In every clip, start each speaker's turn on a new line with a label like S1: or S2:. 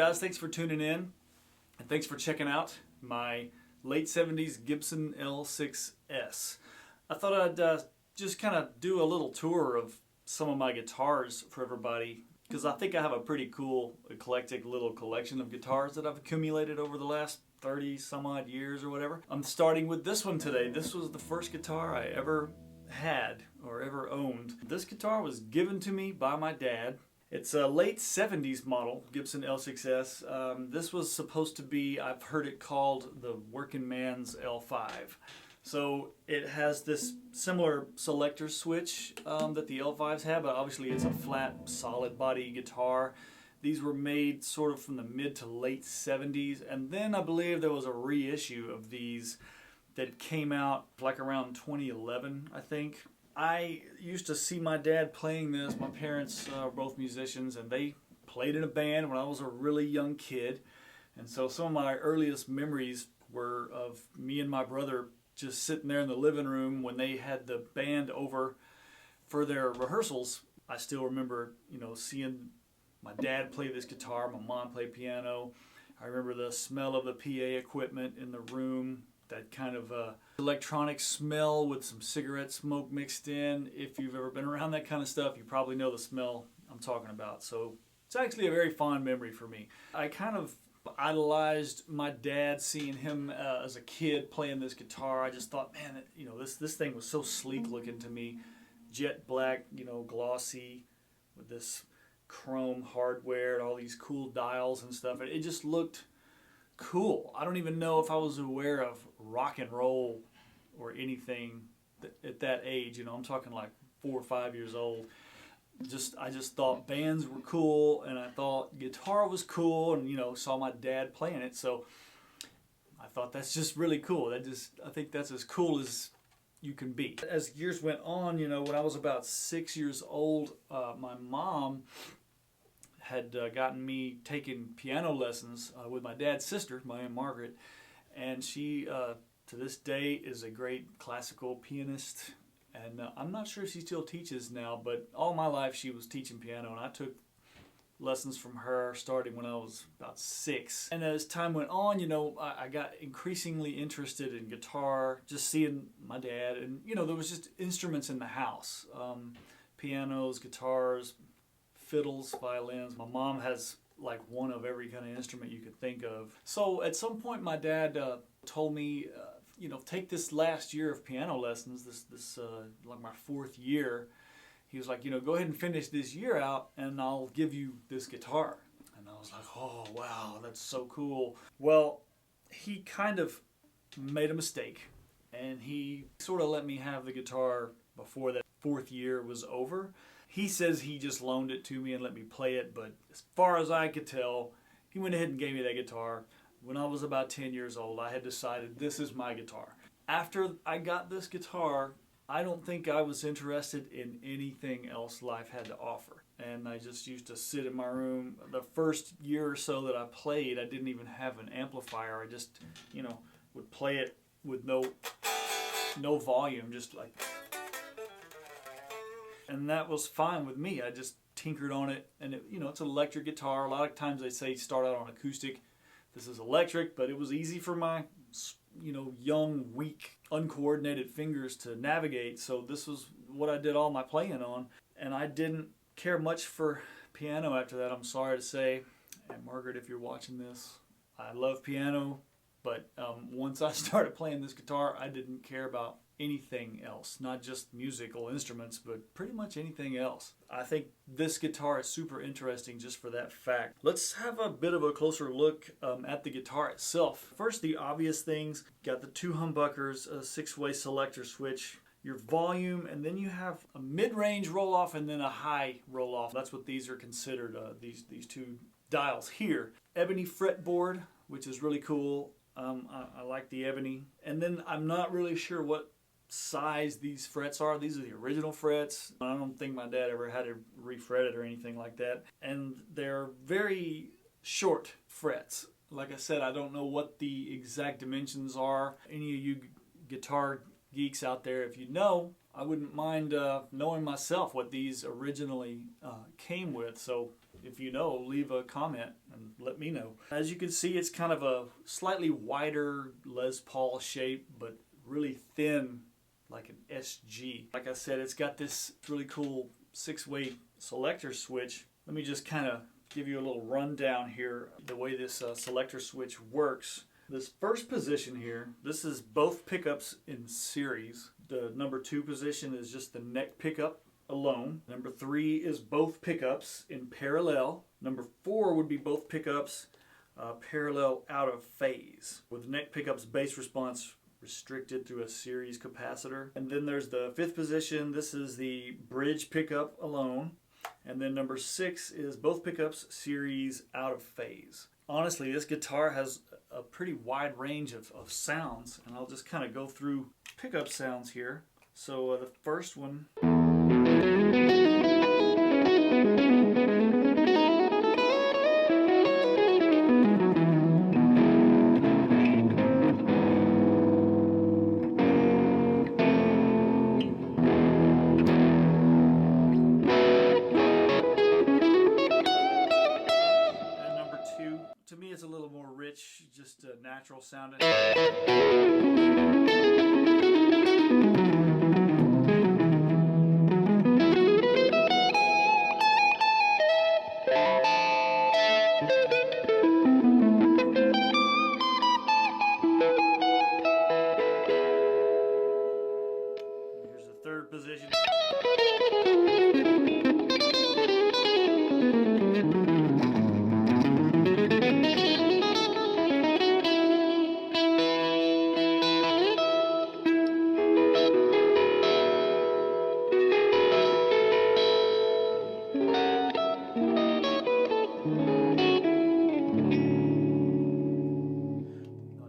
S1: guys? Thanks for tuning in, and thanks for checking out my late 70s Gibson L6S. I thought I'd just kind of do a little tour of some of my guitars for everybody, because I think I have a pretty cool, eclectic little collection of guitars that I've accumulated over the last 30 some odd years or whatever. I'm starting with this one today. This was the first guitar I ever had or ever owned. This guitar was given to me by my dad. It's a late 70s model, Gibson L6S. This was supposed to be, I've heard it called the working man's L5. So it has this similar selector switch that the L5s have, but obviously it's a flat, solid body guitar. These were made sort of from the mid to late 70s, and then I believe there was a reissue of these that came out like around 2011, I think. I used to see my dad playing this. My parents are both musicians, and they played in a band when I was a really young kid. And so some of my earliest memories were of me and my brother just sitting there in the living room when they had the band over for their rehearsals. I still remember, seeing my dad play this guitar, my mom play piano. I remember the smell of the PA equipment in the room, that kind of electronic smell with some cigarette smoke mixed in. If you've ever been around that kind of stuff, you probably know the smell I'm talking about. So it's actually a very fond memory for me. I kind of idolized my dad, seeing him as a kid playing this guitar. I just thought, man, this thing was so sleek looking to me. Jet black, glossy, with this chrome hardware and all these cool dials and stuff. It just looked cool. I don't even know if I was aware of rock and roll or anything at that age. I'm talking like 4 or 5 years old. I just thought bands were cool, and I thought guitar was cool, and saw my dad playing it, so I thought that's just really cool. I think that's as cool as you can be. As years went on, when I was about 6 years old, my mom had gotten me taking piano lessons with my dad's sister, my Aunt Margaret, and she to this day is a great classical pianist, and I'm not sure if she still teaches now, but all my life she was teaching piano, and I took lessons from her starting when I was about 6. And as time went on, I got increasingly interested in guitar, just seeing my dad, and there was just instruments in the house, pianos, guitars, fiddles, violins. My mom has like one of every kind of instrument you could think of. So at some point my dad told me, take this last year of piano lessons, this like my 4th year. He was like, go ahead and finish this year out and I'll give you this guitar. And I was like, oh wow, that's so cool. Well, he kind of made a mistake, and he sort of let me have the guitar before that 4th year was over. He says he just loaned it to me and let me play it, but as far as I could tell, he went ahead and gave me that guitar. When I was about 10 years old, I had decided this is my guitar. After I got this guitar, I don't think I was interested in anything else life had to offer. And I just used to sit in my room. The first year or so that I played, I didn't even have an amplifier. I just, would play it with no volume, just like. And that was fine with me. I just tinkered on it, and it's an electric guitar. A lot of times they say start out on acoustic. This is electric, but it was easy for my, young, weak, uncoordinated fingers to navigate. So this was what I did all my playing on, and I didn't care much for piano after that. I'm sorry to say, and Margaret, if you're watching this, I love piano, but once I started playing this guitar, I didn't care about anything else, not just musical instruments, but pretty much anything else. I think this guitar is super interesting just for that fact. Let's have a bit of a closer look at the guitar itself. First, the obvious things. Got the 2 humbuckers, a 6-way selector switch, your volume, and then you have a mid-range roll-off and then a high roll-off. That's what these are considered, these 2 dials here. Ebony fretboard, which is really cool. I like the ebony. And then I'm not really sure what size these frets are. These are the original frets. I don't think my dad ever had to refret it or anything like that. And they're very short frets. Like I said, I don't know what the exact dimensions are. Any of you guitar geeks out there, if you know, I wouldn't mind knowing myself what these originally came with. So if you know, leave a comment and let me know. As you can see, it's kind of a slightly wider Les Paul shape, but really thin, like an SG. Like I said, it's got this really cool 6-way selector switch. Let me just kind of give you a little rundown here, the way this selector switch works. This first position here, this is both pickups in series. The number 2 position is just the neck pickup alone. Number 3 is both pickups in parallel. Number 4 would be both pickups parallel out of phase, with neck pickups bass response restricted through a series capacitor. And then there's the 5th position. This is the bridge pickup alone. And then number 6 is both pickups series out of phase. Honestly, this guitar has a pretty wide range of sounds, and I'll just kind of go through pickup sounds here. So the first one. To me, it's a little more rich, just natural sounding. Here's the 3rd position.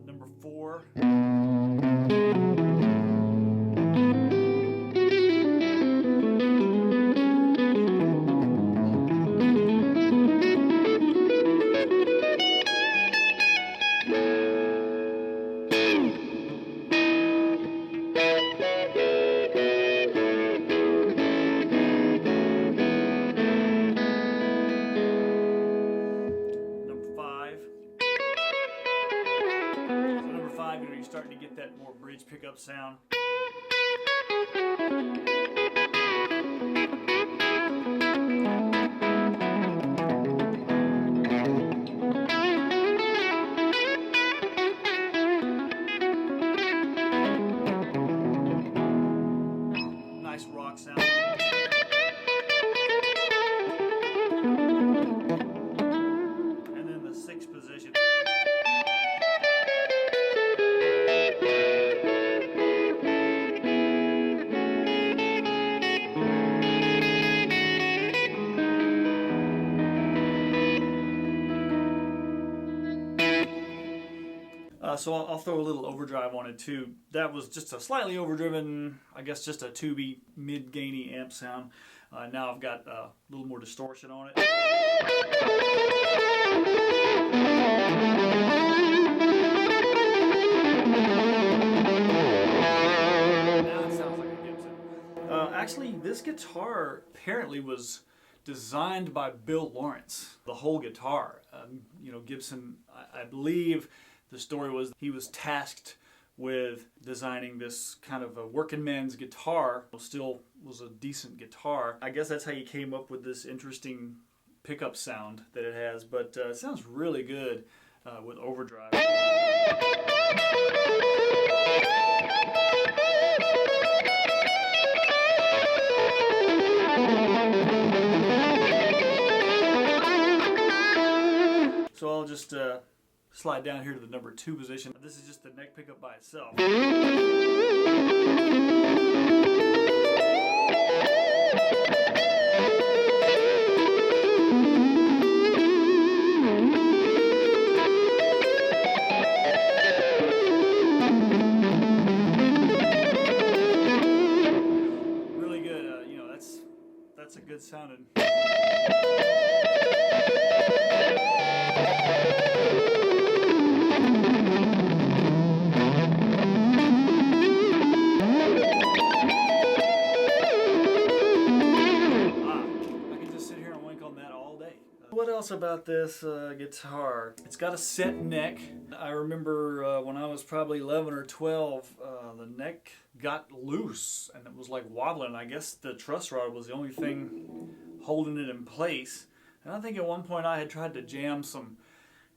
S1: Number 4. You're starting to get that more bridge pickup sound. Nice rock sound. And then the 6th position. So I'll throw a little overdrive on it too. That was just a slightly overdriven, I guess just a tubey mid-gainy amp sound. Now I've got a little more distortion on it. Now it sounds like a Gibson. Actually, this guitar apparently was designed by Bill Lawrence. The whole guitar. Gibson, I believe the story was he was tasked with designing this kind of a working man's guitar. Still was a decent guitar. I guess that's how he came up with this interesting pickup sound that it has, but it sounds really good with overdrive. So I'll just slide down here to the number 2 position. This is just the neck pickup by itself. Really good. That's a good sounding. else about this guitar. It's got a set neck. I remember when I was probably 11 or 12, the neck got loose and it was like wobbling. I guess the truss rod was the only thing holding it in place. And I think at one point I had tried to jam some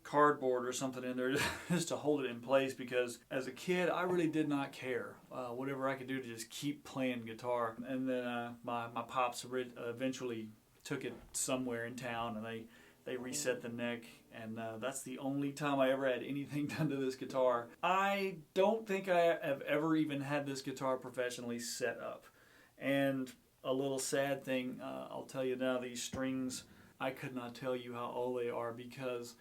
S1: cardboard or something in there just to hold it in place, because as a kid I really did not care. Whatever I could do to just keep playing guitar. And then my pops eventually took it somewhere in town and they reset the neck, and that's the only time I ever had anything done to this guitar. I don't think I have ever even had this guitar professionally set up. And a little sad thing, I'll tell you now, these strings, I could not tell you how old they are, because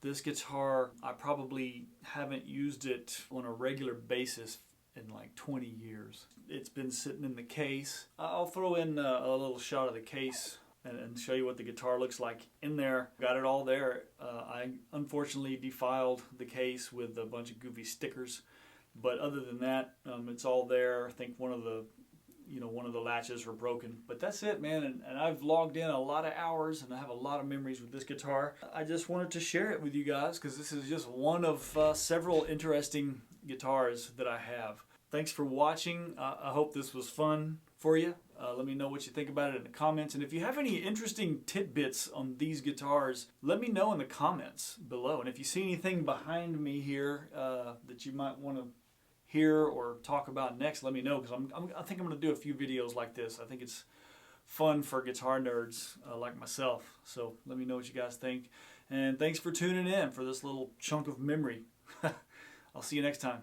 S1: this guitar, I probably haven't used it on a regular basis in like 20 years. It's been sitting in the case. I'll throw in a little shot of the case and show you what the guitar looks like in there. Got it all there. I unfortunately defiled the case with a bunch of goofy stickers, but other than that, it's all there. I think one of the latches were broken, but that's it, man. And I've logged in a lot of hours and I have a lot of memories with this guitar. I just wanted to share it with you guys because this is just one of several interesting guitars that I have. Thanks for watching. I hope this was fun for you. Let me know what you think about it in the comments. And if you have any interesting tidbits on these guitars, let me know in the comments below. And if you see anything behind me here that you might want to hear or talk about next, let me know, because I think I'm going to do a few videos like this. I think it's fun for guitar nerds like myself. So let me know what you guys think. And thanks for tuning in for this little chunk of memory. I'll see you next time.